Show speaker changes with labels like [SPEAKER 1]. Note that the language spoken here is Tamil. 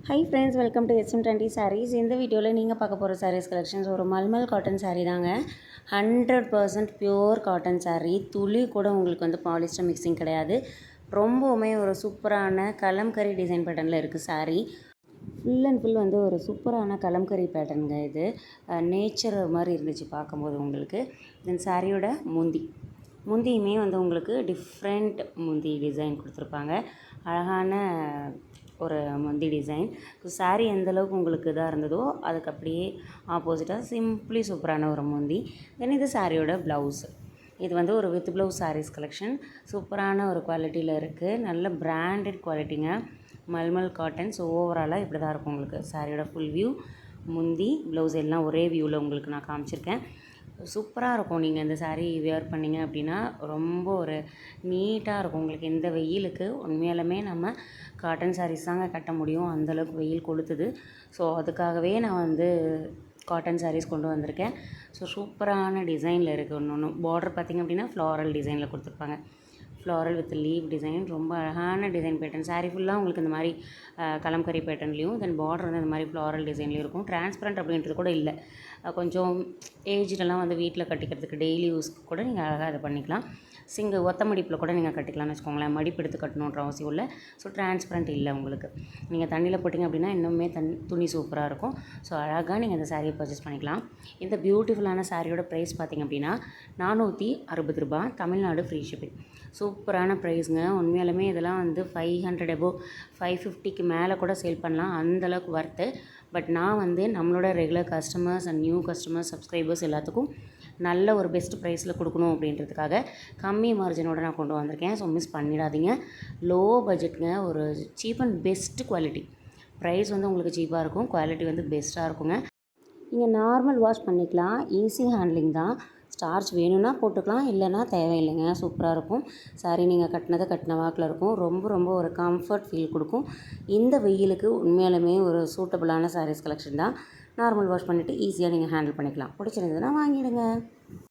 [SPEAKER 1] High friends, welcome to SM20 sarees. இந்த வீடியோவில் நீங்கள் பார்க்க போகிற சாரீஸ் கலெக்ஷன்ஸ் ஒரு மல்மல் காட்டன் சாரீ தாங்க. 100% பியூர் காட்டன் சாரீ. துளி கூட உங்களுக்கு வந்து பாலிஸ்டர் மிக்சிங் கிடையாது. ரொம்பவுமே ஒரு சூப்பரான கலம்கரி டிசைன் பேட்டர்னில் இருக்குது சாரீ. ஃபுல் அண்ட் ஃபுல் வந்து ஒரு சூப்பரான கலம்கரி பேட்டர்னுங்க. இது நேச்சர் மாதிரி இருந்துச்சு பார்க்கும்போது உங்களுக்கு. தென் சாரியோட முந்தியுமே வந்து உங்களுக்கு டிஃப்ரெண்ட் முந்தி டிசைன் கொடுத்துருப்பாங்க. அழகான ஒரு முந்தி டிசைன். ஸோ சாரீ எந்தளவுக்கு உங்களுக்கு இதாக இருந்ததோ அதுக்கு அப்படியே ஆப்போசிட்டாக சிம்பிளி சூப்பரான ஒரு முந்தி. தென் இது சாரியோட ப்ளவுஸ். இது வந்து ஒரு வித் ப்ளவுஸ் சாரீஸ் கலெக்ஷன். சூப்பரான ஒரு குவாலிட்டியில் இருக்குது. நல்ல பிராண்டட் குவாலிட்டிங்க, மல்மல் காட்டன். ஸோ ஓவராலாக இப்படி தான் இருக்கும் உங்களுக்கு சாரியோட ஃபுல் வியூ. முந்தி ப்ளவுஸ் எல்லாம் ஒரே வியூவில் உங்களுக்கு நான் காமிச்சிருக்கேன். சூப்பராக இருக்கும். நீங்கள் இந்த சாரீ வியர் பண்ணிங்க அப்படின்னா ரொம்ப ஒரு நீட்டாக இருக்கும் உங்களுக்கு. இந்த வெயிலுக்கு உண்மையாலுமே நம்ம காட்டன் சாரீஸ் தாங்க கட்ட முடியும், அந்தளவுக்கு வெயில் கொளுத்துது. ஸோ அதுக்காகவே நான் வந்து காட்டன் சாரீஸ் கொண்டு வந்திருக்கேன். ஸோ சூப்பரான டிசைனில் இருக்குது. ஒன்று பார்டர் பார்த்திங்க அப்படின்னா ஃப்ளாரல் டிசைனில் கொடுத்துருப்பாங்க. ஃப்ளாரல் வித் லீவ் டிசைன், ரொம்ப அழகான டிசைன் பேட்டர்ன். சாரீ ஃபுல்லாக உங்களுக்கு இந்த மாதிரி கலம்கரி பேட்டர்ன்லேயும், தென் பார்டர் வந்து இந்த மாதிரி ஃப்ளாரல் டிசைன்லேயும் இருக்கும். டிரான்ஸ்பரண்ட் அப்படின்றது கூட இல்லை. கொஞ்சம் ஏஜ்டெல்லாம் வந்து வீட்டில் கட்டிக்கிறதுக்கு டெய்லி யூஸ்க்கு கூட நீங்கள் அழகாக அதை பண்ணிக்கலாம். ஒத்த மடிப்பில் கூட நீங்கள் கட்டிக்கலாம்னு வச்சுக்கோங்களேன். மடிப்பு எடுத்து கட்டணுன்ற அவசியம் இல்லை. ஸோ டிரான்ஸ்பரண்ட் இல்லை உங்களுக்கு. நீங்கள் தண்ணியில் போட்டிங்க அப்படின்னா இன்னுமே துணி சூப்பராக இருக்கும். ஸோ அழகாக நீங்கள் இந்த சாரியை பர்ச்சேஸ் பண்ணிக்கலாம். இந்த பியூட்டிஃபுல்லான சாரியோட ப்ரைஸ் பார்த்திங்க அப்படின்னா 460 ரூபா, தமிழ்நாடு ஃப்ரீ ஷிப்பிங். சூப்பரான ப்ரைஸுங்க. உண்மையாலுமே இதெல்லாம் வந்து 500 அபோவ் 550க்கு மேலே கூட சேல் பண்ணலாம், அந்தளவுக்கு வர்த்து. பட் நான் வந்து நம்மளோட regular customers and new customers, subscribers எல்லாத்துக்கும் நல்ல ஒரு பெஸ்ட் ப்ரைஸில் கொடுக்கணும் அப்படின்றதுக்காக கம்மி மார்ஜினோடு நான் கொண்டு வந்திருக்கேன். ஸோ மிஸ் பண்ணிடாதீங்க. லோ பட்ஜெட்டுங்க, ஒரு cheap and best quality. Price வந்து உங்களுக்கு சீப்பாக இருக்கும், குவாலிட்டி வந்து பெஸ்ட்டாக இருக்குங்க. நீங்கள் நார்மல் வாஷ் பண்ணிக்கலாம், ஈஸி ஹேண்ட்லிங் தான். ஸ்டார்ச் வேணும்னா போட்டுக்கலாம், இல்லைன்னா தேவையில்லைங்க. சூப்பராக இருக்கும் சாரீ. நீங்கள் கட்டின வாக்கில் இருக்கும். ரொம்ப ரொம்ப ஒரு கம்ஃபர்ட் ஃபீல் கொடுக்கும். இந்த வெயிலுக்கு உண்மையாலுமே ஒரு சூட்டபுளான சாரீஸ் கலெக்ஷன் தான். நார்மல் வாஷ் பண்ணிவிட்டு ஈஸியாக நீங்கள் ஹேண்டில் பண்ணிக்கலாம். பிடிச்சிருந்ததுன்னா வாங்கிடுங்க.